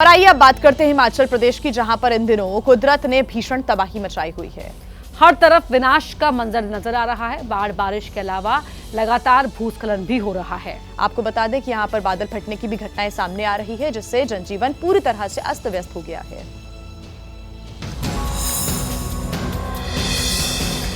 और आइए अब बात करते हैं हिमाचल प्रदेश की, जहां पर इन दिनों कुदरत ने भीषण तबाही मचाई हुई है। हर तरफ विनाश का मंजर नजर आ रहा है। बाढ़ बारिश के अलावा लगातार भूस्खलन भी हो रहा है। आपको बता दें कि यहां पर बादल फटने की भी घटनाएं सामने आ रही है, जिससे जनजीवन पूरी तरह से अस्त व्यस्त हो गया है।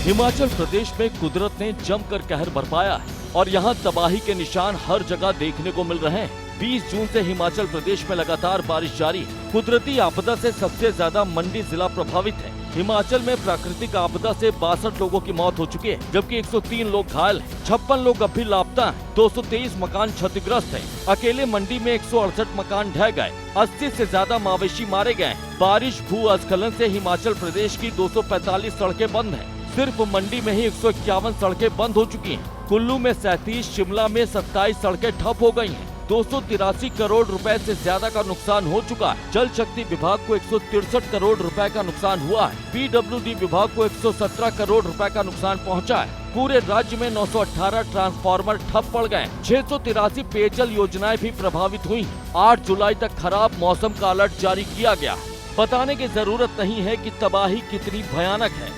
हिमाचल प्रदेश में कुदरत ने जमकर कहर बरपाया है और यहाँ तबाही के निशान हर जगह देखने को मिल रहे हैं। 20 जून से हिमाचल प्रदेश में लगातार बारिश जारी है। कुदरती आपदा से सबसे ज्यादा मंडी जिला प्रभावित है। हिमाचल में प्राकृतिक आपदा से 62 लोगों की मौत हो चुकी है, जबकि 103 लोग घायल हैं। 56 लोग अब भी लापता हैं। 223 मकान क्षतिग्रस्त हैं। अकेले मंडी में 168 मकान ढह गए। 80 से ज्यादा मवेशी मारे गए। बारिश भूस्खलन से हिमाचल प्रदेश की 245 सड़कें बंद हैं। सिर्फ मंडी में ही 151 सड़कें बंद हो चुकी हैं। कुल्लू में 37, शिमला में 27 सड़कें ठप हो गई हैं। 283 करोड़ रुपए से ज्यादा का नुकसान हो चुका है। जल शक्ति विभाग को 163 करोड़ रुपए का नुकसान हुआ है। PWD विभाग को 117 करोड़ रुपए का नुकसान पहुंचा है। पूरे राज्य में 918 ट्रांसफार्मर ठप पड़ गए। 683 पेयजल योजनाएं भी प्रभावित हुई। 8 जुलाई तक खराब मौसम का अलर्ट जारी किया गया। बताने की जरूरत नहीं है कि तबाही कितनी भयानक है।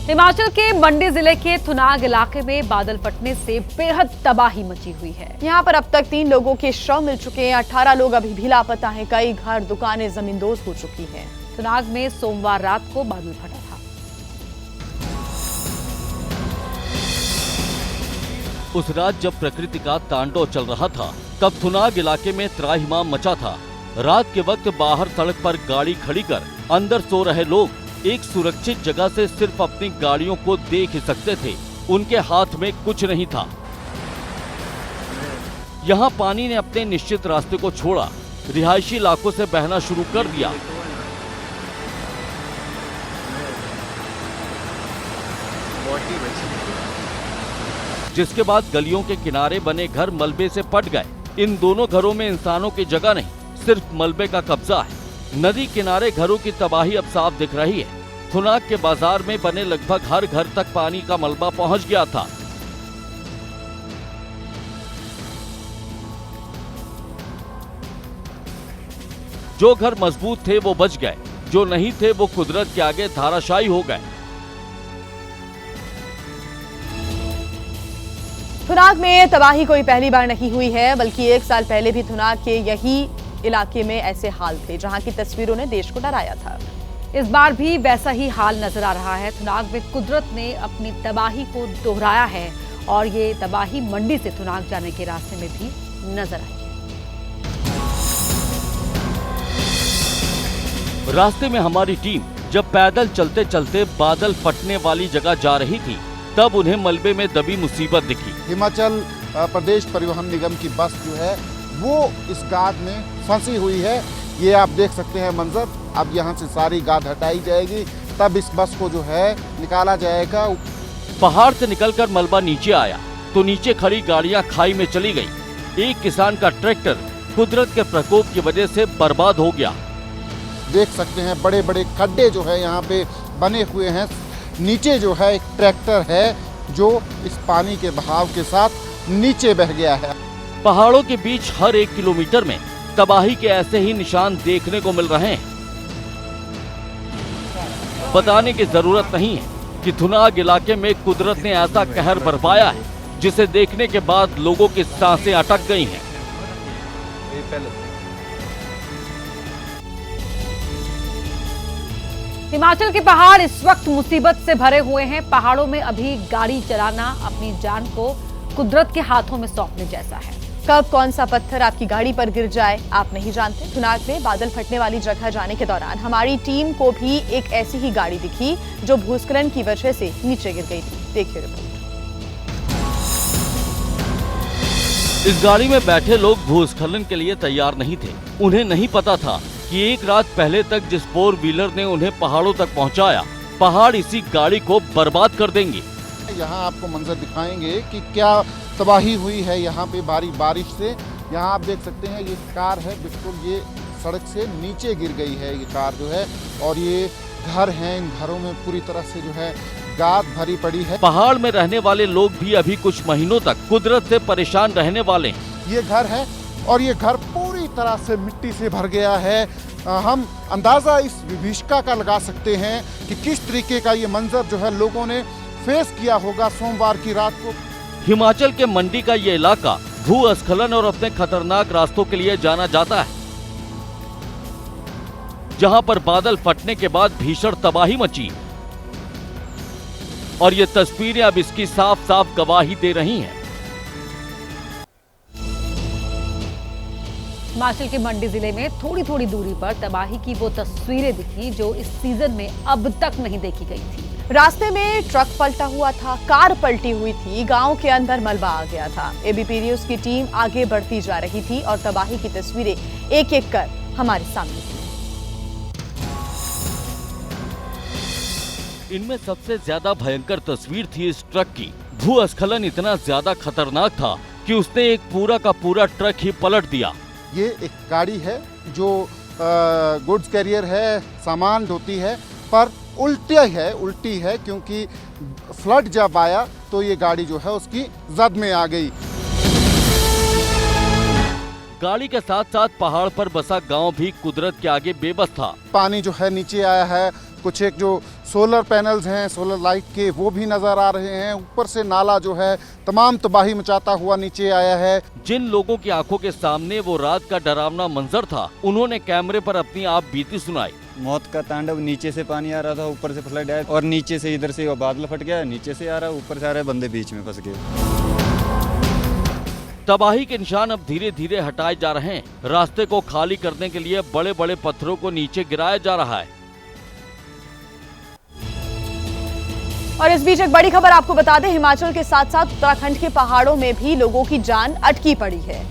हिमाचल के मंडी जिले के थुनाग इलाके में बादल फटने से बेहद तबाही मची हुई है। यहाँ पर अब तक 3 लोगों के शव मिल चुके हैं। 18 लोग अभी भी लापता हैं। कई घर, दुकानें जमींदोज हो चुकी हैं। थुनाग में सोमवार रात को बादल फटा था। उस रात जब प्रकृति का तांडव चल रहा था, तब थुनाग इलाके में त्राहिमाम मचा था। रात के वक्त बाहर सड़क पर गाड़ी खड़ी कर अंदर सो रहे लोग एक सुरक्षित जगह से सिर्फ अपनी गाड़ियों को देख ही सकते थे। उनके हाथ में कुछ नहीं था। यहाँ पानी ने अपने निश्चित रास्ते को छोड़ा, रिहायशी इलाकों से बहना शुरू कर दिया। जिसके बाद गलियों के किनारे बने घर मलबे से पट गए। इन दोनों घरों में इंसानों की जगह नहीं, सिर्फ मलबे का कब्जा है। नदी किनारे घरों की तबाही अब साफ दिख रही है। थुनाग के बाजार में बने लगभग हर घर तक पानी का मलबा पहुंच गया था। जो घर मजबूत थे वो बच गए, जो नहीं थे वो कुदरत के आगे धाराशायी हो गए। थुनाग में तबाही कोई पहली बार नहीं हुई है, बल्कि 1 साल पहले भी थुनाग के यही इलाके में ऐसे हाल थे, जहां की तस्वीरों ने देश को डराया था। इस बार भी वैसा ही हाल नजर आ रहा है। थुनाग में कुदरत ने अपनी तबाही को दोहराया है और ये तबाही मंडी से थुनाग जाने के रास्ते में भी नजर आई है। रास्ते में हमारी टीम जब पैदल चलते चलते बादल फटने वाली जगह जा रही थी, तब उन्हें मलबे में दबी मुसीबत दिखी। हिमाचल प्रदेश परिवहन निगम की बस जो है वो इस गाद में फंसी हुई है। ये आप देख सकते हैं मंजर। अब यहाँ से सारी गाद हटाई जाएगी, तब इस बस को जो है निकाला जाएगा। पहाड़ से निकलकर मलबा नीचे आया तो नीचे खड़ी गाड़ियां खाई में चली गई। एक किसान का ट्रैक्टर कुदरत के प्रकोप की वजह से बर्बाद हो गया। देख सकते हैं बड़े बड़े खड्डे जो है यहाँ पे बने हुए हैं। नीचे जो है एक ट्रैक्टर है जो इस पानी के बहाव के साथ नीचे बह गया है। पहाड़ों के बीच हर 1 किलोमीटर में तबाही के ऐसे ही निशान देखने को मिल रहे हैं। बताने की जरूरत नहीं है कि थुनाग इलाके में कुदरत ने ऐसा कहर बरपाया है, जिसे देखने के बाद लोगों की सांसें अटक गई हैं। हिमाचल के पहाड़ इस वक्त मुसीबत से भरे हुए हैं। पहाड़ों में अभी गाड़ी चलाना अपनी जान को कुदरत के हाथों में सौंपने जैसा है। कब कौन सा पत्थर आपकी गाड़ी पर गिर जाए आप नहीं जानते। थुनाग में बादल फटने वाली जगह जाने के दौरान हमारी टीम को भी एक ऐसी ही गाड़ी दिखी, जो भूस्खलन की वजह से नीचे गिर गई थी। देखिए रिपोर्ट। इस गाड़ी में बैठे लोग भूस्खलन के लिए तैयार नहीं थे। उन्हें नहीं पता था कि एक रात पहले तक जिस 4 व्हीलर ने उन्हें पहाड़ों तक पहुंचाया, पहाड़ इसी गाड़ी को बर्बाद कर देंगे। यहाँ आपको मंजर दिखाएंगे कि क्या तबाही हुई है यहाँ पे भारी बारिश से। यहाँ आप देख सकते हैं ये कार है, बिल्कुल ये सड़क से नीचे गिर गई है ये कार जो है। और ये घर हैं, इन घरों में पूरी तरह से जो है गाद भरी पड़ी है। पहाड़ में रहने वाले लोग भी अभी कुछ महीनों तक कुदरत से परेशान रहने वाले हैं। ये घर है और ये घर पूरी तरह से मिट्टी से भर गया है। हम अंदाज़ा इस विभीषिका का लगा सकते हैं कि किस तरीके का ये मंजर जो है लोगों ने फेस किया होगा सोमवार की रात को। हिमाचल के मंडी का ये इलाका भूस्खलन और अपने खतरनाक रास्तों के लिए जाना जाता है, जहां पर बादल फटने के बाद भीषण तबाही मची और ये तस्वीरें अब इसकी साफ साफ गवाही दे रही हैं। हिमाचल के मंडी जिले में थोड़ी थोड़ी दूरी पर तबाही की वो तस्वीरें दिखी जो इस सीजन में अब तक नहीं देखी गई थी। रास्ते में ट्रक पलटा हुआ था, कार पलटी हुई थी, गांव के अंदर मलबा आ गया था। एबीपी न्यूज की टीम आगे बढ़ती जा रही थी और तबाही की तस्वीरें एक एक कर हमारे सामने थी। इनमें सबसे ज्यादा भयंकर तस्वीर थी इस ट्रक की। भूस्खलन इतना ज्यादा खतरनाक था कि उसने एक पूरा का पूरा ट्रक ही पलट दिया। ये एक गाड़ी है जो गुड्स कैरियर है, सामान ढोती है, पर उल्टी है क्योंकि फ्लड जब आया तो ये गाड़ी जो है उसकी जद में आ गई। गाड़ी के साथ साथ पहाड़ पर बसा गांव भी कुदरत के आगे बेबस था। पानी जो है नीचे आया है, कुछ एक जो सोलर पैनल्स हैं सोलर लाइट के वो भी नजर आ रहे हैं। ऊपर से नाला जो है तमाम तबाही मचाता हुआ नीचे आया है। जिन लोगों की आंखों के सामने वो रात का डरावना मंजर था, उन्होंने कैमरे पर अपनी आप बीती सुनाई। मौत का तांडव, नीचे से पानी आ रहा था, ऊपर से फ्लड आया और नीचे से इधर से वो बादल फट गया, नीचे से आ रहा, ऊपर से आ रहे, बंदे बीच में फंस गए। तबाही के निशान अब धीरे धीरे हटाए जा रहे हैं। रास्ते को खाली करने के लिए बड़े बड़े पत्थरों को नीचे गिराया जा रहा है। और इस बीच एक बड़ी खबर आपको बता दें, हिमाचल के साथ साथ उत्तराखंड के पहाड़ों में भी लोगों की जान अटकी पड़ी है।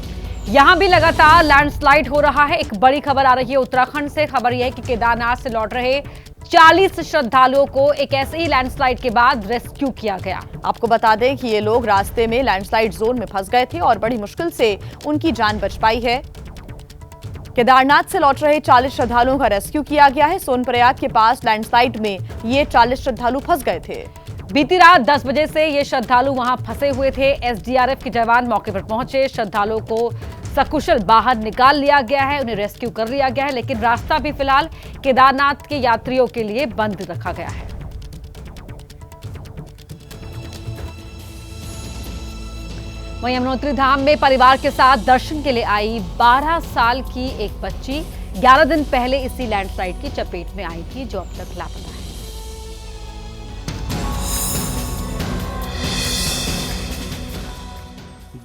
यहां भी लगातार लैंडस्लाइड हो रहा है। एक बड़ी खबर आ रही है उत्तराखंड से। खबर यह है कि केदारनाथ से लौट रहे 40 श्रद्धालुओं को एक ऐसे ही लैंडस्लाइड के बाद रेस्क्यू किया गया। आपको बता दें कि ये लोग रास्ते में लैंडस्लाइड जोन में फंस गए थे और बड़ी मुश्किल से उनकी जान बच पाई है। केदारनाथ से लौट रहे 40 श्रद्धालुओं का रेस्क्यू किया गया है। सोनप्रयाग के पास लैंडस्लाइड में ये 40 श्रद्धालु फंस गए थे। बीती रात 10 बजे से ये श्रद्धालु वहां फंसे हुए थे। एसडीआरएफ के जवान मौके पर पहुंचे। श्रद्धालुओं को सकुशल बाहर निकाल लिया गया है, उन्हें रेस्क्यू कर लिया गया है, लेकिन रास्ता भी फिलहाल केदारनाथ के यात्रियों के लिए बंद रखा गया है। वहीं यमुनोत्री धाम में परिवार के साथ दर्शन के लिए आई 12 साल की एक बच्ची 11 दिन पहले इसी लैंडस्लाइड की चपेट में आई थी, जो अब तक लापता है।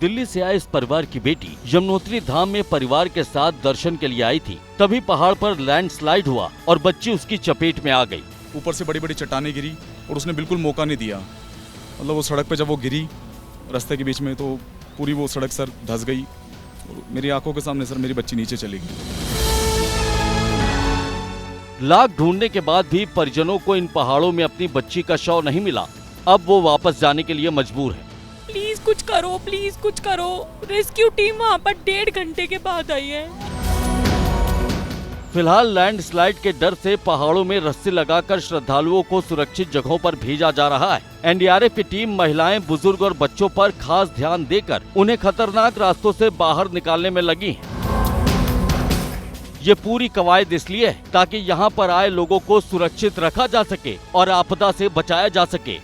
दिल्ली से आए इस परिवार की बेटी यमुनोत्री धाम में परिवार के साथ दर्शन के लिए आई थी। तभी पहाड़ पर लैंडस्लाइड हुआ और बच्ची उसकी चपेट में आ गई। ऊपर से बड़ी बड़ी चट्टानें गिरी और उसने बिल्कुल मौका नहीं दिया। मतलब वो सड़क पे जब वो गिरी रास्ते के बीच में, तो पूरी वो सड़क सर धंस गई और मेरी आंखों के सामने सर मेरी बच्ची नीचे चली गई। लाख ढूंढने के बाद भी परिजनों को इन पहाड़ों में अपनी बच्ची का शव नहीं मिला। अब वो वापस जाने के लिए मजबूर है। प्लीज कुछ करो, प्लीज कुछ करो। रेस्क्यू टीम वहाँ पर 1.5 घंटे के बाद आई है। फिलहाल लैंडस्लाइड के डर से पहाड़ों में रस्सी लगाकर श्रद्धालुओं को सुरक्षित जगहों पर भेजा जा रहा है। एनडीआरएफ की टीम महिलाएं, बुजुर्ग और बच्चों पर खास ध्यान देकर उन्हें खतरनाक रास्तों से बाहर निकालने में लगी है। ये पूरी कवायद इसलिए है ताकि यहाँ पर आए लोगों को सुरक्षित रखा जा सके और आपदा से बचाया जा सके।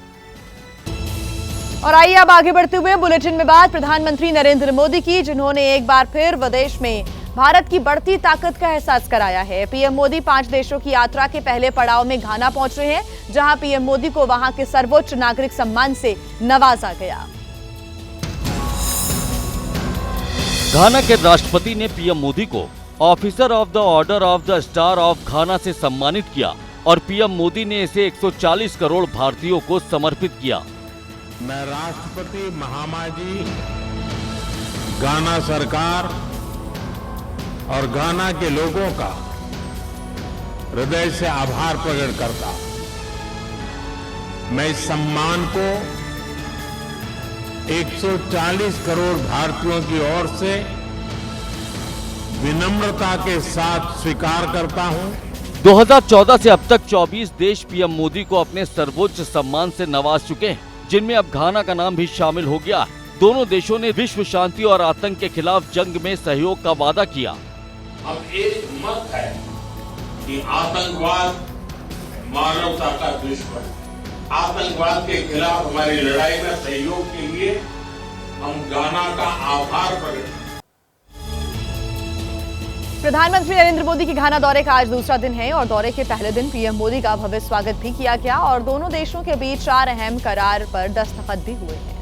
और आइए अब आगे बढ़ते हुए बुलेटिन में बात प्रधानमंत्री नरेंद्र मोदी की, जिन्होंने एक बार फिर विदेश में भारत की बढ़ती ताकत का एहसास कराया है। पीएम मोदी 5 देशों की यात्रा के पहले पड़ाव में घाना पहुंच रहे हैं, जहां पीएम मोदी को वहां के सर्वोच्च नागरिक सम्मान से नवाजा गया। घाना के राष्ट्रपति ने पीएम मोदी को officer of the order of the star of घाना से सम्मानित किया और पीएम मोदी ने इसे 140 करोड़ भारतीयों को समर्पित किया। मैं राष्ट्रपति महामाजी, घाना सरकार और घाना के लोगों का हृदय से आभार प्रकट करता हूं। मैं इस सम्मान को 140 करोड़ भारतीयों की ओर से विनम्रता के साथ स्वीकार करता हूं। 2014 से अब तक 24 देश पीएम मोदी को अपने सर्वोच्च सम्मान से नवाज चुके हैं, जिनमें अब घाना का नाम भी शामिल हो गया है। दोनों देशों ने विश्व शांति और आतंक के खिलाफ जंग में सहयोग का वादा किया। अब एक मत है कि आतंकवाद मानवता का दुश्मन है। आतंकवाद के खिलाफ हमारी लड़ाई में सहयोग के लिए हम गाना का आभार प्रकट। प्रधानमंत्री नरेंद्र मोदी के घाना दौरे का आज दूसरा दिन है और दौरे के पहले दिन पीएम मोदी का भव्य स्वागत भी किया गया और दोनों देशों के बीच 4 अहम करार पर दस्तखत भी हुए हैं।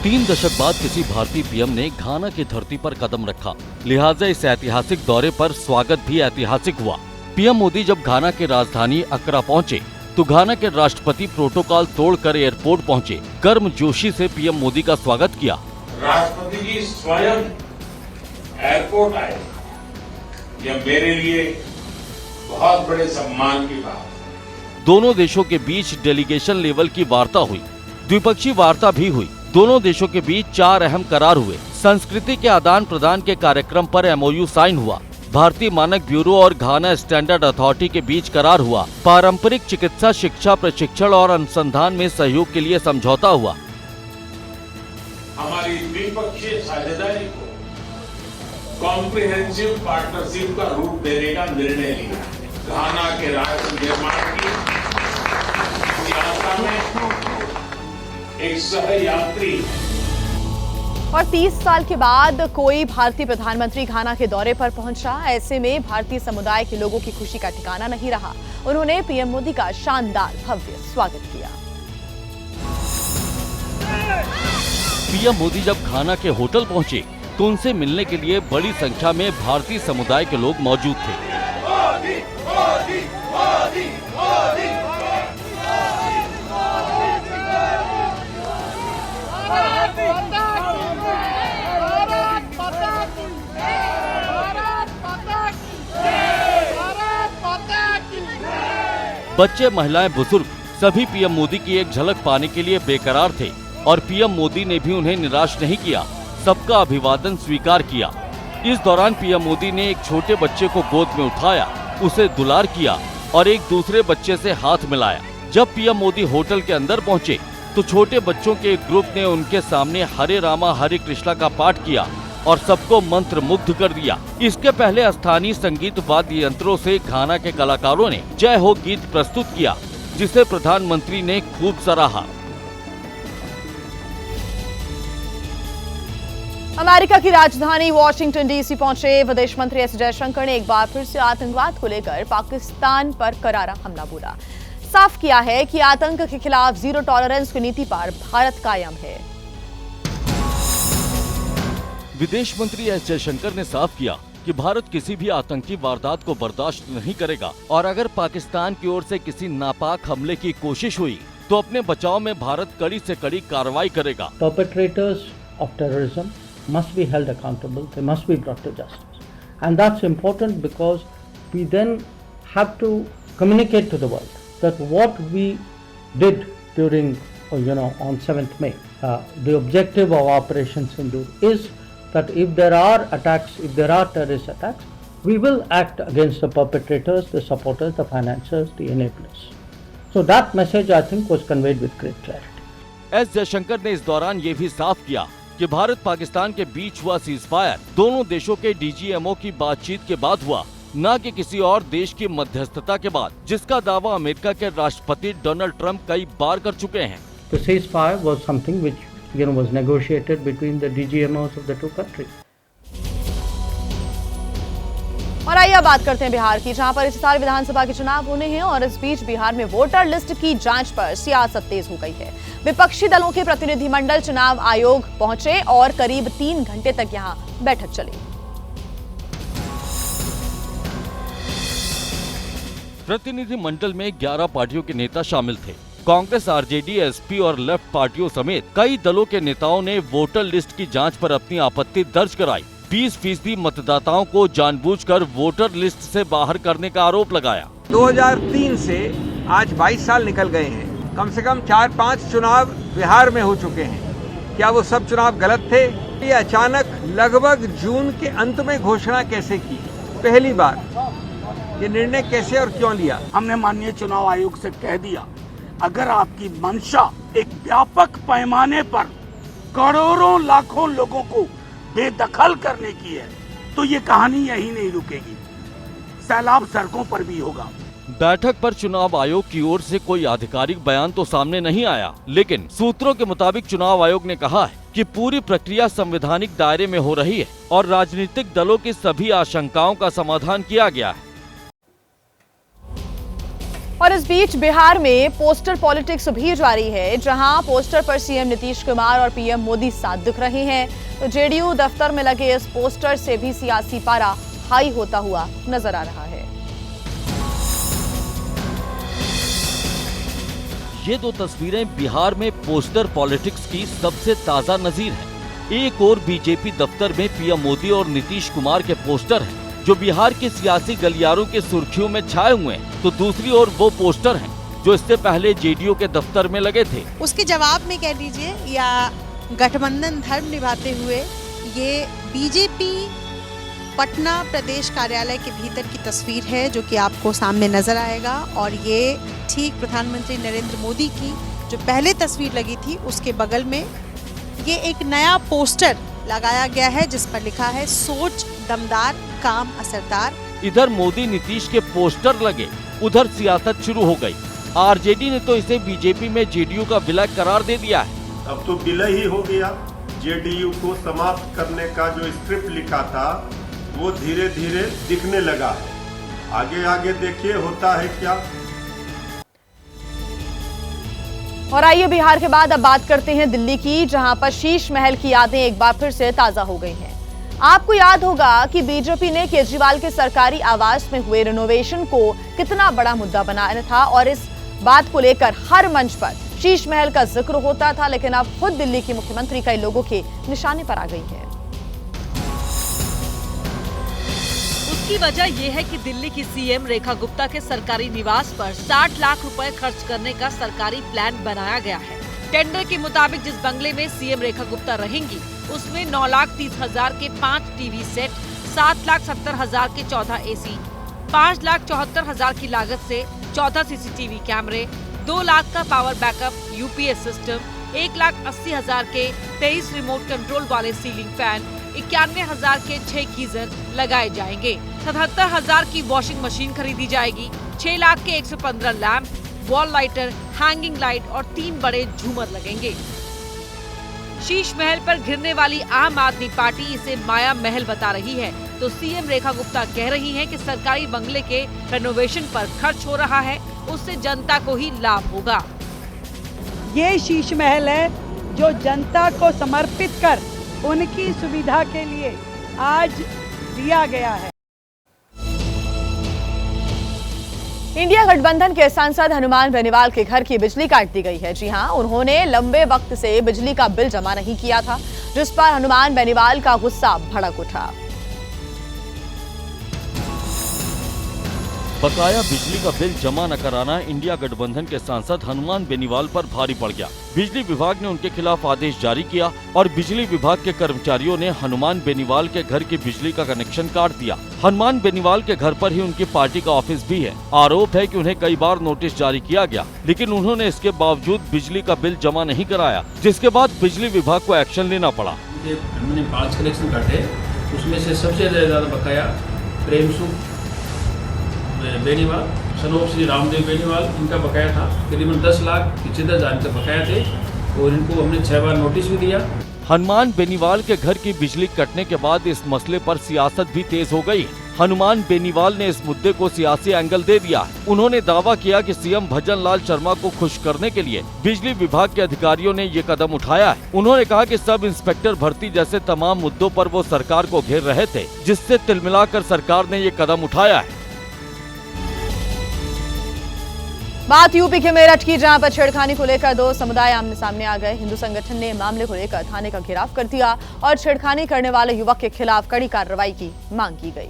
3 दशक बाद किसी भारतीय पीएम ने घाना की धरती पर कदम रखा, लिहाजा इस ऐतिहासिक दौरे पर स्वागत भी ऐतिहासिक हुआ। पीएम मोदी जब घाना की राजधानी अक्रा पहुंचे तो घाना के राष्ट्रपति प्रोटोकॉल तोड़कर एयरपोर्ट पहुंचे। गर्मजोशी से पीएम मोदी का स्वागत किया। राष्ट्रपति जी स्वयं एयरपोर्ट आए, यह मेरे लिए बहुत बड़े सम्मान की बात है। दोनों देशों के बीच डेलीगेशन लेवल की वार्ता हुई, द्विपक्षीय वार्ता भी हुई। दोनों देशों के बीच 4 अहम करार हुए। संस्कृति के आदान प्रदान के कार्यक्रम पर एमओयू साइन हुआ। भारतीय मानक ब्यूरो और घाना स्टैंडर्ड अथॉरिटी के बीच करार हुआ। पारंपरिक चिकित्सा शिक्षा प्रशिक्षण और अनुसंधान में सहयोग के लिए समझौता हुआ। हमारी द्विपक्षीय साझेदारी को कॉम्प्रिहेंसिव पार्टनरशिप का रूप देने का निर्णय लिया। घाना के राष्ट्र निर्माण की यात्रा में एक सहयात्री और 30 साल के बाद कोई भारतीय प्रधानमंत्री घाना के दौरे पर पहुंचा। ऐसे में भारतीय समुदाय के लोगों की खुशी का ठिकाना नहीं रहा। उन्होंने पीएम मोदी का शानदार भव्य स्वागत किया। पीएम मोदी जब घाना के होटल पहुंचे तो उनसे मिलने के लिए बड़ी संख्या में भारतीय समुदाय के लोग मौजूद थे। मोदी, मोदी, मोदी, मोदी। बच्चे, महिलाएं, बुजुर्ग सभी पीएम मोदी की एक झलक पाने के लिए बेकरार थे और पीएम मोदी ने भी उन्हें निराश नहीं किया, सबका अभिवादन स्वीकार किया। इस दौरान पीएम मोदी ने एक छोटे बच्चे को गोद में उठाया, उसे दुलार किया और एक दूसरे बच्चे से हाथ मिलाया। जब पीएम मोदी होटल के अंदर पहुंचे तो छोटे बच्चों के एक ग्रुप ने उनके सामने हरे रामा हरे कृष्णा का पाठ किया और सबको मंत्र मुग्ध कर दिया। इसके पहले स्थानीय संगीत वाद्य यंत्रों से घाना के कलाकारों ने जय हो गीत प्रस्तुत किया, जिसे प्रधानमंत्री ने खूब सराहा। अमेरिका की राजधानी वॉशिंगटन डीसी पहुंचे विदेश मंत्री एस जयशंकर ने एक बार फिर से आतंकवाद को लेकर पाकिस्तान पर करारा हमला बोला। साफ किया है कि आतंक के खिलाफ जीरो टॉलरेंस की नीति पर भारत कायम है। विदेश मंत्री एस जयशंकर ने साफ किया कि भारत किसी भी आतंकी वारदात को बर्दाश्त नहीं करेगा और अगर पाकिस्तान की ओर से किसी नापाक हमले की कोशिश हुई तो अपने बचाव में भारत कड़ी से कड़ी कार्रवाई करेगा। Perpetrators of terrorism must be held accountable. They must be brought to justice, and that's important because we then have to communicate to the world that what we did during, on 7th May, the objective of Operation Sindoor is that if there are attacks, if there are terrorist attacks, we will act against the perpetrators, the supporters, the financiers, the enablers. So that message, I think, was conveyed with great clarity. S Jaishankar ने इस दौरान ये भी साफ किया कि भारत पाकिस्तान के बीच हुआ सीजफायर दोनों देशों के डीजीएमओ की बातचीत के बाद हुआ, न कि किसी और देश की मध्यस्थता के बाद, जिसका दावा अमेरिका के राष्ट्रपति डोनाल्ड ट्रंप कई बार कर चुके हैं। The ceasefire was something which was negotiated between the DGMOs of the two countries. और आइए अब बात करते हैं बिहार की, जहां पर इस साल विधानसभा के चुनाव होने हैं और इस बीच बिहार में वोटर लिस्ट की जांच पर सियासत तेज हो गई है। विपक्षी दलों के प्रतिनिधिमंडल चुनाव आयोग पहुंचे और करीब 3 घंटे तक यहां बैठक चली। प्रतिनिधिमंडल में 11 पार्टियों के नेता शामिल थे। कांग्रेस, आरजेडी, एसपी और लेफ्ट पार्टियों समेत कई दलों के नेताओं ने वोटर लिस्ट की जांच पर अपनी आपत्ति दर्ज कराई। 20% मतदाताओं को जानबूझकर वोटर लिस्ट से बाहर करने का आरोप लगाया। 2003 से आज 22 साल निकल गए हैं। कम से कम 4-5 चुनाव बिहार में हो चुके हैं। क्या वो सब चुनाव गलत थे? ये अचानक लगभग जून के अंत में घोषणा कैसे की? पहली बार ये निर्णय कैसे और क्यों लिया? हमने माननीय चुनाव आयोग से कह दिया, अगर आपकी मंशा एक व्यापक पैमाने पर करोड़ों लाखों लोगों को बेदखल करने की है, तो ये कहानी यही नहीं रुकेगी, सैलाब सड़कों पर भी होगा। बैठक पर चुनाव आयोग की ओर से कोई आधिकारिक बयान तो सामने नहीं आया, लेकिन सूत्रों के मुताबिक चुनाव आयोग ने कहा है कि पूरी प्रक्रिया संवैधानिक दायरे में हो रही है और राजनीतिक दलों की सभी आशंकाओं का समाधान किया गया है। और इस बीच बिहार में पोस्टर पॉलिटिक्स भी जारी है, जहां पोस्टर पर सीएम नीतीश कुमार और पीएम मोदी साथ दिख रहे हैं, तो जेडीयू दफ्तर में लगे इस पोस्टर से भी सियासी पारा हाई होता हुआ नजर आ रहा है। ये दो तस्वीरें बिहार में पोस्टर पॉलिटिक्स की सबसे ताजा नजीर है। एक और बीजेपी दफ्तर में पीएम मोदी और नीतीश कुमार के पोस्टर हैं, जो बिहार के सियासी गलियारों की सुर्खियों में छाए हुए हैं, तो दूसरी ओर वो पोस्टर हैं जो इससे पहले जेडीयू के दफ्तर में लगे थे। उसके जवाब में कह लीजिए या गठबंधन धर्म निभाते हुए ये बीजेपी पटना प्रदेश कार्यालय के भीतर की तस्वीर है, जो कि आपको सामने नजर आएगा। और ये ठीक प्रधानमंत्री नरेंद्र मोदी की जो पहले तस्वीर लगी थी उसके बगल में ये एक नया पोस्टर लगाया गया है, जिस पर लिखा है सोच दमदार काम असरदार। इधर मोदी नीतीश के पोस्टर लगे, उधर सियासत शुरू हो गई। आरजेडी ने तो इसे बीजेपी में जेडीयू का विलय करार दे दिया है। अब तो विलय ही हो गया। जेडीयू को समाप्त करने का जो स्क्रिप्ट लिखा था वो धीरे धीरे दिखने लगा है। आगे आगे देखिए होता है क्या। और आइए बिहार के बाद अब बात करते हैं दिल्ली की, जहां पर शीश महल की यादें एक बार फिर से ताजा हो गई हैं। आपको याद होगा कि बीजेपी ने केजरीवाल के सरकारी आवास में हुए रिनोवेशन को कितना बड़ा मुद्दा बनाया था और इस बात को लेकर हर मंच पर शीश महल का जिक्र होता था, लेकिन अब खुद दिल्ली की मुख्यमंत्री कई लोगों के निशाने पर आ गई है। उसकी वजह यह है कि दिल्ली की सीएम रेखा गुप्ता के सरकारी निवास पर 60 लाख रुपए खर्च करने का सरकारी प्लान बनाया गया है। टेंडर के मुताबिक जिस बंगले में सीएम रेखा गुप्ता रहेंगी उसमें 9,30,000 के 5 टीवी सेट, 7,70,000 के 14 एसी, 5,74,000 की लागत से 14 सीसीटीवी कैमरे, 2 लाख का पावर बैकअप यूपीएस सिस्टम, 1,80,000 के 23 रिमोट कंट्रोल वाले सीलिंग फैन, 91,000 के 6 गीजर लगाए जाएंगे, 77,000 की वॉशिंग मशीन खरीदी जाएगी, 6 लाख के 115 lamp, wall lighter, hanging light और 3 बड़े झूमर लगेंगे। शीश महल पर घिरने वाली आम आदमी पार्टी इसे माया महल बता रही है, तो सीएम रेखा गुप्ता कह रही हैं कि सरकारी बंगले के रेनोवेशन पर खर्च हो रहा है, उससे जनता को ही लाभ होगा। ये शीश महल है जो जनता को समर्पित कर उनकी सुविधा के लिए आज दिया गया है। इंडिया गठबंधन के सांसद हनुमान बेनीवाल के घर की बिजली काट दी गई है। जी हां, उन्होंने लंबे वक्त से बिजली का बिल जमा नहीं किया था, जिस पर हनुमान बेनीवाल का गुस्सा भड़क उठा। बकाया बिजली का बिल जमा न कराना इंडिया गठबंधन के सांसद हनुमान बेनीवाल पर भारी पड़ गया। बिजली विभाग ने उनके खिलाफ आदेश जारी किया और बिजली विभाग के कर्मचारियों ने हनुमान बेनीवाल के घर की बिजली का कनेक्शन काट दिया। हनुमान बेनीवाल के घर पर ही उनकी पार्टी का ऑफिस भी है। आरोप है कि उन्हें कई बार नोटिस जारी किया गया, लेकिन उन्होंने इसके बावजूद बिजली का बिल जमा नहीं कराया, जिसके बाद बिजली विभाग को एक्शन लेना पड़ा। हमने 5 कनेक्शन काटे, उसमें से सबसे ज्यादा बकाया प्रेम सुख बेनीवाल, सनोप श्री रामदेव बेनीवाल, इनका बकाया था। करीबन 10,75,000 का बकाया थे और इनको हमने 6 बार नोटिस भी दिया। हनुमान बेनीवाल के घर की बिजली कटने के बाद इस मसले पर सियासत भी तेज हो गई। हनुमान बेनीवाल ने इस मुद्दे को सियासी एंगल दे दिया। उन्होंने दावा किया कि सीएम भजन लाल शर्मा को खुश करने के लिए बिजली विभाग के अधिकारियों ने ये कदम उठाया है। उन्होंने कहा कि सब इंस्पेक्टर भर्ती जैसे तमाम मुद्दों पर वो सरकार को घेर रहे थे, जिससे तिलमिलाकर सरकार ने ये कदम उठाया है। बात यूपी के मेरठ की, जहां पर छेड़खानी को लेकर 2 समुदाय आमने सामने आ गए। हिंदू संगठन ने मामले को लेकर थाने का घेराव कर दिया और छेड़खानी करने वाले युवक के खिलाफ कड़ी कार्रवाई की मांग की गई।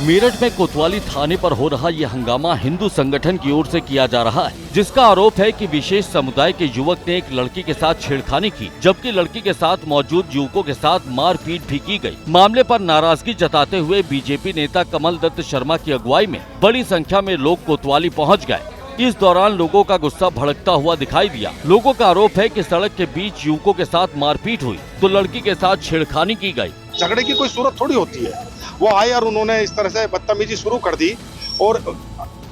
मेरठ में कोतवाली थाने पर हो रहा ये हंगामा हिंदू संगठन की ओर से किया जा रहा है, जिसका आरोप है कि विशेष समुदाय के युवक ने एक लड़की के साथ छेड़खानी की, जबकि लड़की के साथ मौजूद युवकों के साथ मारपीट भी की गई। मामले पर नाराजगी जताते हुए बीजेपी नेता कमल दत्त शर्मा की अगुवाई में बड़ी संख्या में लोग कोतवाली पहुंच गए। इस दौरान लोगों का गुस्सा भड़कता हुआ दिखाई दिया। लोगों का आरोप है कि सड़क के बीच युवकों के साथ मारपीट हुई तो लड़की के साथ छेड़खानी की गई। झगड़े की कोई सूरत थोड़ी होती है। वो आए और उन्होंने इस तरह से बदतमीजी शुरू कर दी और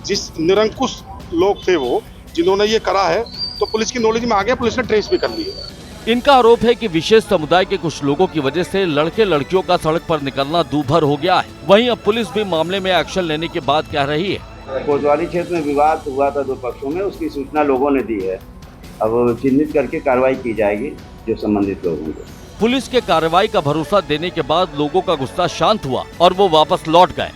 जिस निरंकुश लोग थे वो जिन्होंने ये करा है तो पुलिस की नॉलेज में आ गया, पुलिस ने ट्रेस भी कर ली है। इनका आरोप है कि विशेष समुदाय के कुछ लोगों की वजह से लड़के लड़कियों का सड़क पर निकलना दूभर हो गया है। वहीं अब पुलिस भी मामले में एक्शन लेने की बात कह रही है। कोतवाली क्षेत्र में विवाद हुआ था 2 पक्षों में, उसकी सूचना लोगों ने दी है। अब चिन्हित करके कार्रवाई की जाएगी जो संबंधित लोगों को। पुलिस के कार्रवाई का भरोसा देने के बाद लोगों का गुस्सा शांत हुआ और वो वापस लौट गए।